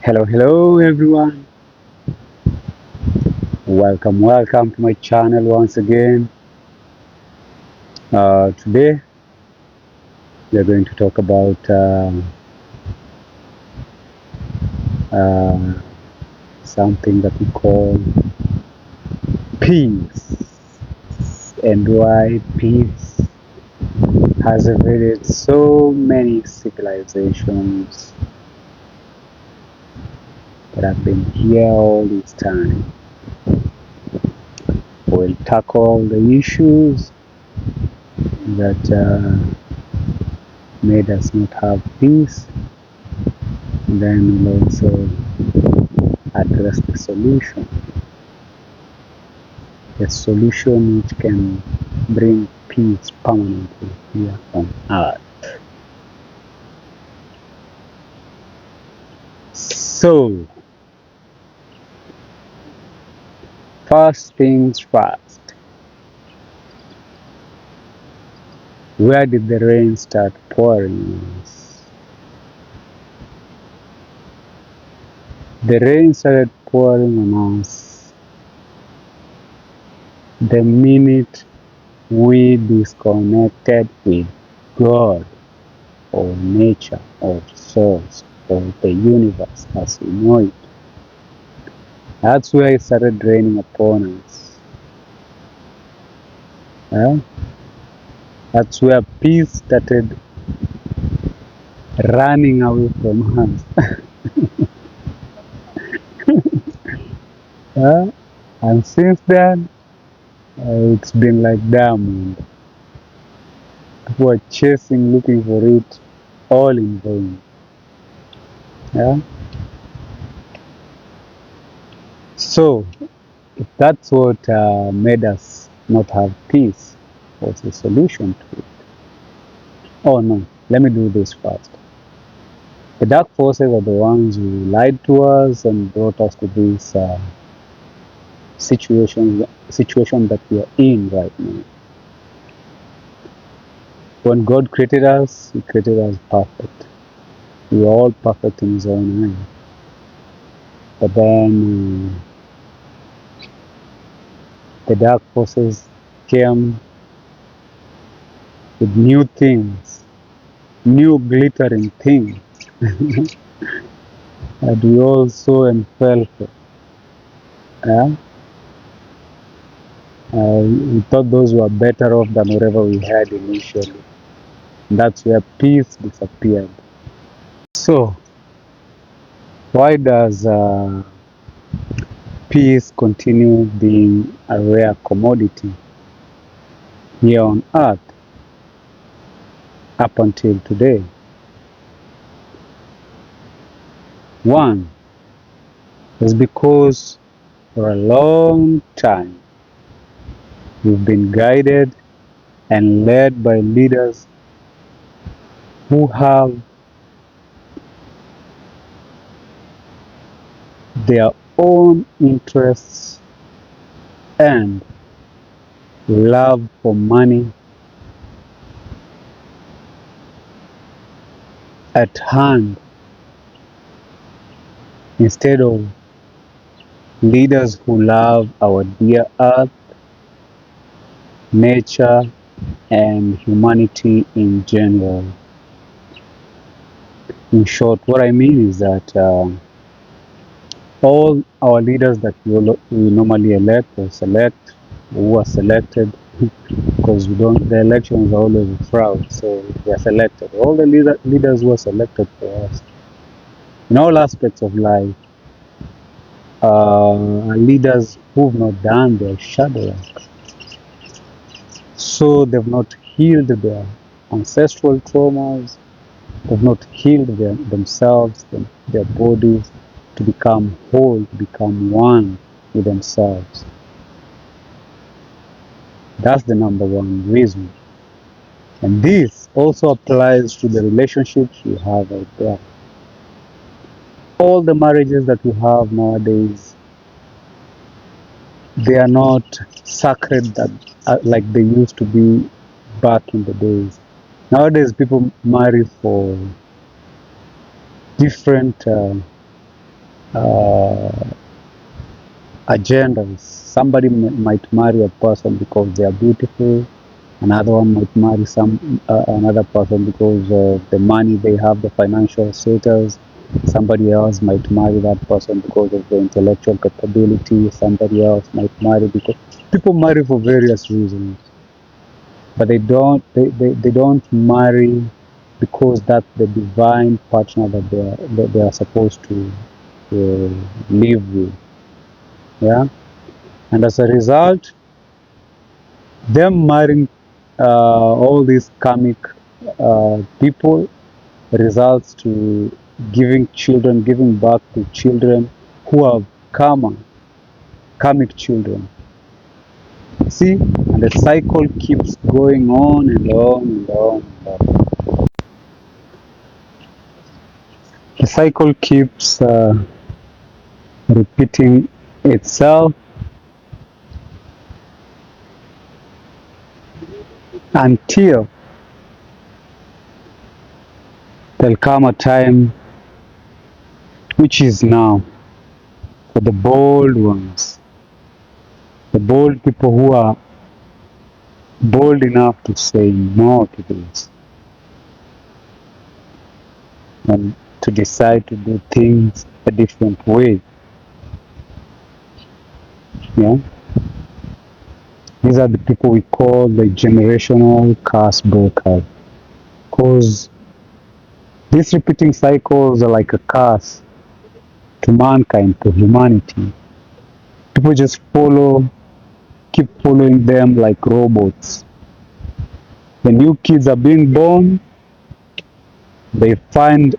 Hello everyone. Welcome to my channel once again. Today we're going to talk about uh, something that we call peace and why peace has evaded so many civilizations that have been here all this time. We'll tackle the issues that made us not have peace, and then we'll also address the solution which can bring peace permanently here on earth. So, first things first, where did the rain start pouring? The rain started pouring on us the minute we disconnected with God or nature or source or the universe as we know it. That's where it started raining upon us. That's where peace started running away from us. And since then, it's been like diamond. People are chasing, looking for it, all in vain. So, if that's what made us not have peace, what's the solution to it? Oh no, let me do this first. The dark forces are the ones who lied to us and brought us to this situation that we are in right now. When God created us, He created us perfect. We are all perfect in His own way. But then the dark forces came with new things, new glittering things that we all saw and fell for. We thought those were better off than whatever we had initially. And that's where peace disappeared. So, why does peace continue being a rare commodity here on earth up until today? One is because for a long time we've been guided and led by leaders who have their own interests and love for money at hand, instead of leaders who love our dear earth, nature, and humanity in general. In short, what I mean is that all our leaders that we normally elect or select, who are selected, because the elections are always a fraud, so they are selected. All the leaders who are selected for us in all aspects of life are leaders who've not done their shadow work. So they've not healed their ancestral traumas, they've not healed themselves, their bodies, to become whole, to become one with themselves. That's the number one reason. And this also applies to the relationships we have out there. All the marriages that we have nowadays, they are not sacred like they used to be back in the days. Nowadays, people marry for different uh, agendas. Somebody might marry a person because they are beautiful. Another one might marry another person because of the money they have, the financial status. Somebody else might marry that person because of the intellectual capability. Somebody else might marry because people marry for various reasons, but they don't marry because that's the divine partner that they are supposed to live with. Yeah, and as a result, them marrying all these karmic people results to giving birth to children who have karmic children. See, and the cycle keeps going on and on and on and on. The cycle keeps repeating itself until there'll come a time, which is now, for the bold ones, the bold people who are bold enough to say no to this and to decide to do things a different way. Yeah, these are the people we call the generational curse breakers, because these repeating cycles are like a curse to mankind, to humanity. People just keep following them like robots. The new kids are being born, they find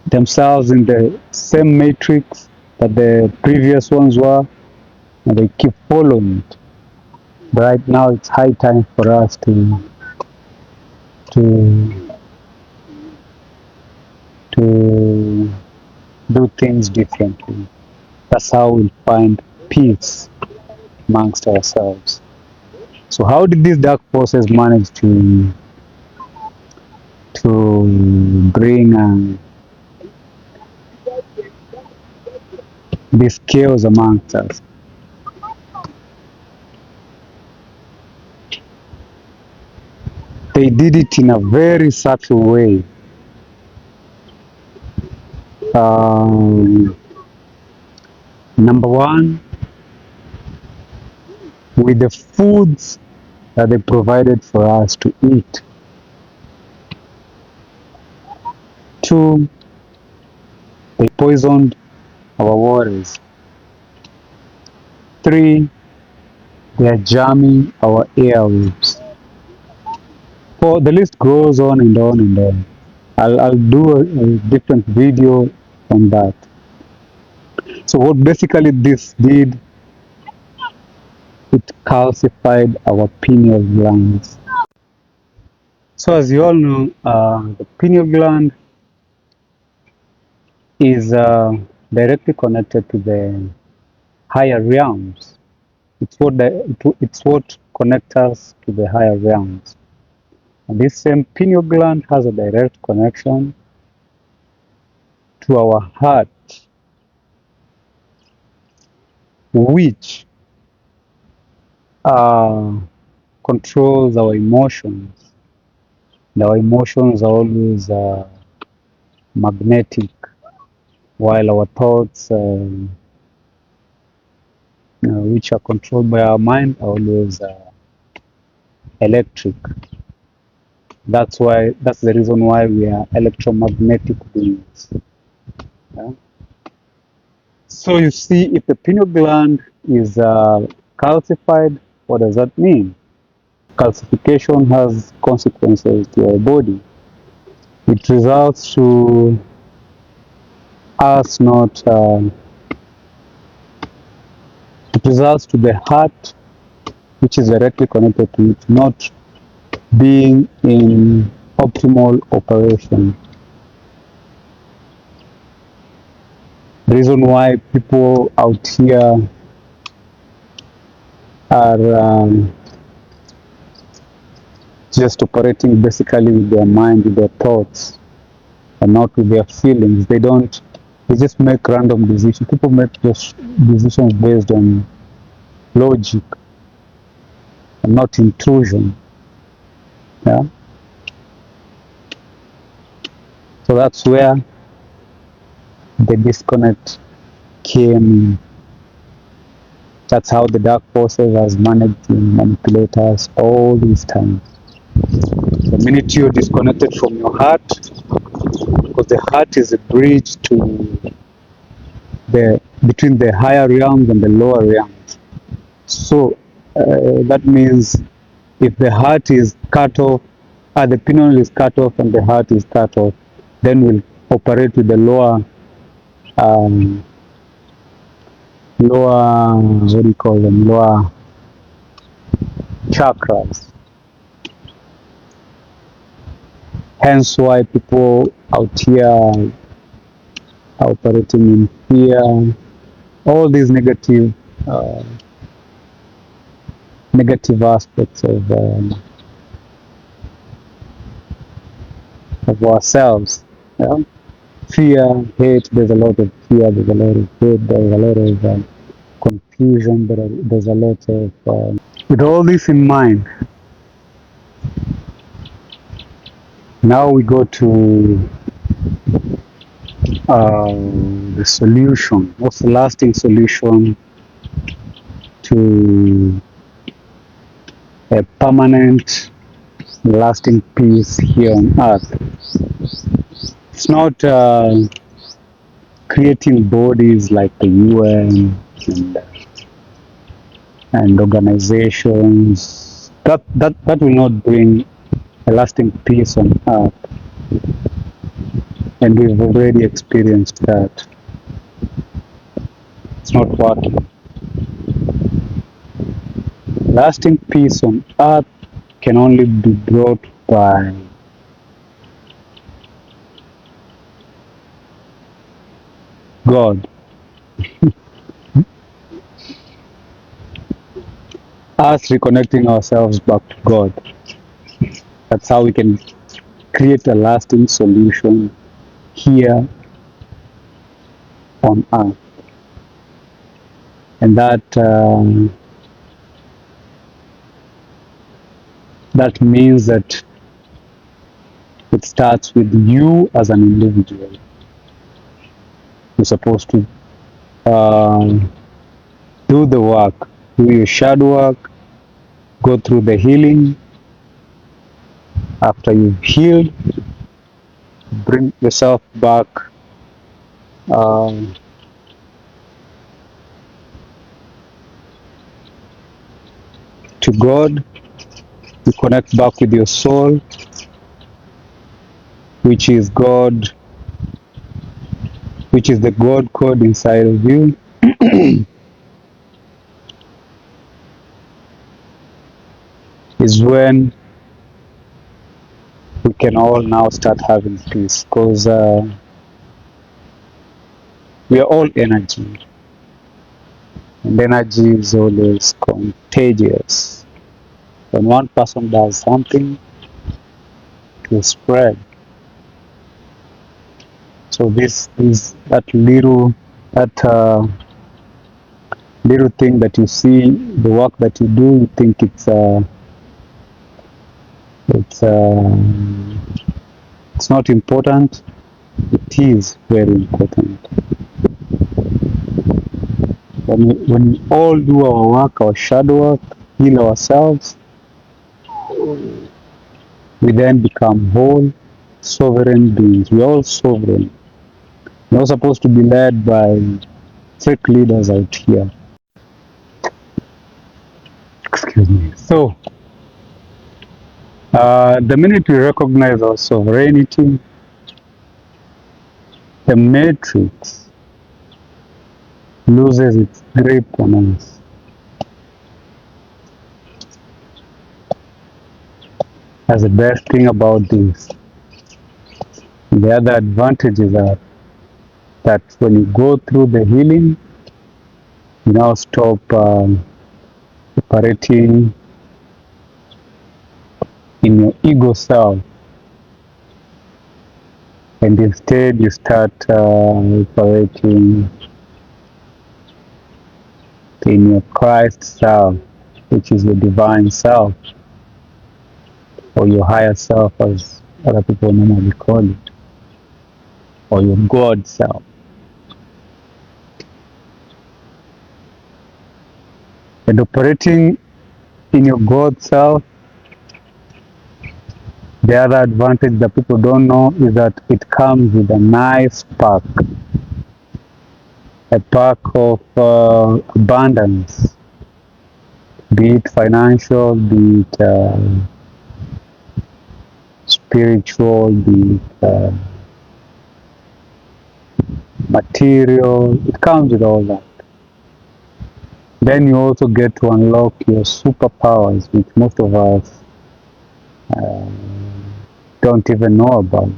themselves in the same matrix that the previous ones were, and they keep following it. But right now, it's high time for us to to do things differently. That's how we'll find peace amongst ourselves. So, how did these dark forces manage to bring this chaos amongst us? They did it in a very subtle way. Um, Number one, with the foods that they provided for us to eat. Two, they poisoned our waters. Three, they are jamming our airwaves. Four, the list goes on and on and on. I'll do a different video on that. So what basically this did, it calcified our pineal glands. So as you all know, the pineal gland is directly connected to the higher realms. It's what connects us to the higher realms. And this same pineal gland has a direct connection to our heart, which uh, controls our emotions. And our emotions are always magnetic, while our thoughts, which are controlled by our mind, are always electric. That's the reason why we are electromagnetic beings. Yeah? So you see, if the pineal gland is calcified, what does that mean? Calcification has consequences to our body. It results to us not. It results to the heart, which is directly connected to it, not being in optimal operation. The reason why people out here are just operating basically with their mind, with their thoughts, and not with their feelings. They don't We just make random decisions. People make just decisions based on logic and not intrusion. Yeah. So that's where the disconnect came. That's how the dark forces has managed to manipulate us all these times. The minute you're disconnected from your heart, because the heart is a bridge to the between the higher realms and the lower realms. So that means if the heart is cut off, the pineal is cut off and the heart is cut off, then we'll operate with the um, what do you call them, lower chakras. Hence why people out here are operating in fear, all these uh, negative aspects of ourselves. Yeah? Fear, hate, there's a lot of fear, there's a lot of hate, there's a lot of confusion, there's a lot of. With all this in mind, now we go to the solution. What's the lasting solution to a permanent, lasting peace here on earth? It's not creating bodies like the UN and organizations. That will not bring a lasting peace on earth. And we've already experienced that. It's not working. Lasting peace on earth can only be brought by God. Us reconnecting ourselves back to God. That's how we can create a lasting solution here on earth. And that means that it starts with you as an individual. You're supposed to do the work, do your shadow work, go through the healing. After you've healed, bring yourself back um, to God. You connect back with your soul, which is God, which is the God code inside of you. Is when we can all now start having peace, because we are all energy, and energy is always contagious. When one person does something, it will spread. So this is that little thing that you see, the work that you do, you think it's not important. It is very important. When we all do our work, our shadow work, heal ourselves, we then become whole, sovereign beings. We're all sovereign. We're not supposed to be led by fake leaders out here. Excuse me. So, the minute we recognize our sovereignty, the matrix loses its grip on us. That's the best thing about this. The other advantages are that when you go through the healing, you now stop operating in your ego self. and instead you start operating in your Christ self, which is the divine self, or your higher self, as other people normally call it, or your God self. And operating in your God self, the other advantage that people don't know is that it comes with a nice pack, a pack of abundance, be it financial, be it spiritual, be it material. It comes with all that. Then you also get to unlock your superpowers, which most of us don't even know about.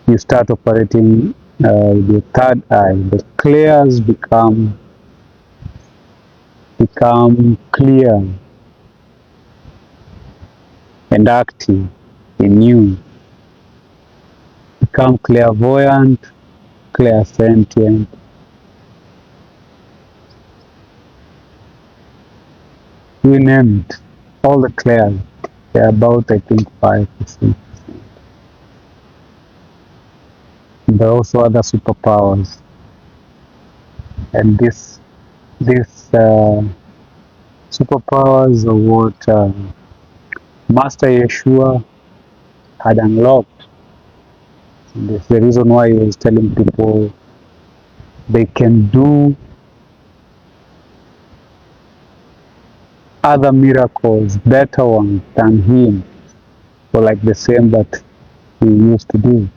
You start operating with your third eye. The clears become clear and active in you. Become clairvoyant, clairsentient. You name it. All the clairs. They're about, I think, 5%. There are also other superpowers. And these superpowers are what Master Yeshua had unlocked. And that's the reason why he was telling people they can do other miracles, better ones than him, or like the same that he used to do.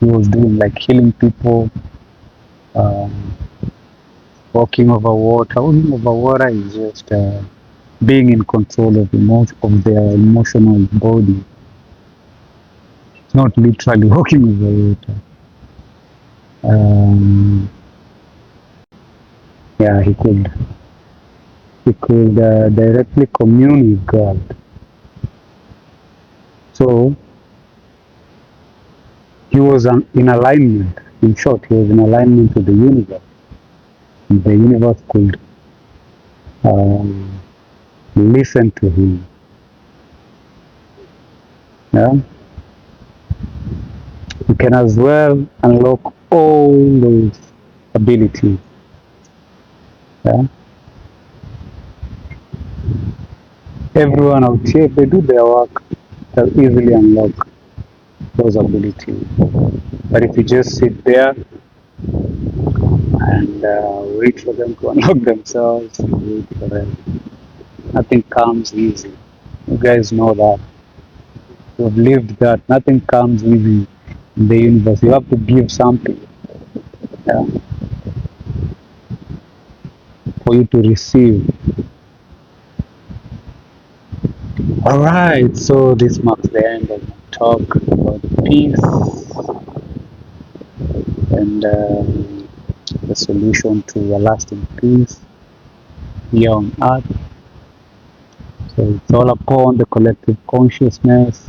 He was doing like healing people, um, walking over water. Walking over water is just being in control of their emotional body. It's not literally walking over water. Yeah, he could directly commune with God. So he was in alignment. In short, he was in alignment with the universe. The universe could um, listen to him. Yeah? You can as well unlock all those abilities. Yeah? Everyone out here, if they do their work, they'll easily unlock those abilities. But if you just sit there and wait for them to unlock themselves, wait for them, nothing comes easy. You guys know that. You've lived that. Nothing comes easy in the universe. You have to give something, yeah, for you to receive. All right, so this marks the end of my talk about peace and the solution to a lasting peace here on earth. So it's all upon the collective consciousness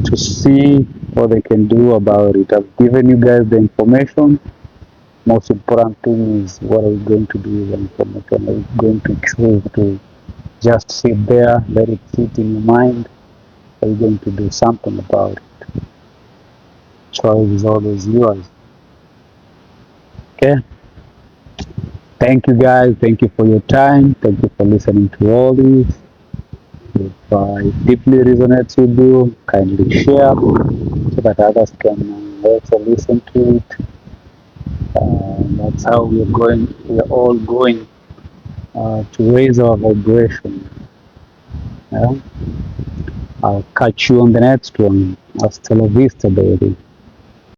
to see what they can do about it. I've given you guys the information. Most important thing is, what are we going to do with the information? Are we going to choose to just sit there, let it sit in your mind? Are you going to do something about it? Choice is always yours. Okay? Thank you guys. Thank you for your time. Thank you for listening to all this. If it deeply resonates with you, kindly share so that others can also listen to it. That's how we're all going to raise our vibration. Yeah? I'll catch you on the next one. Hasta la vista, baby.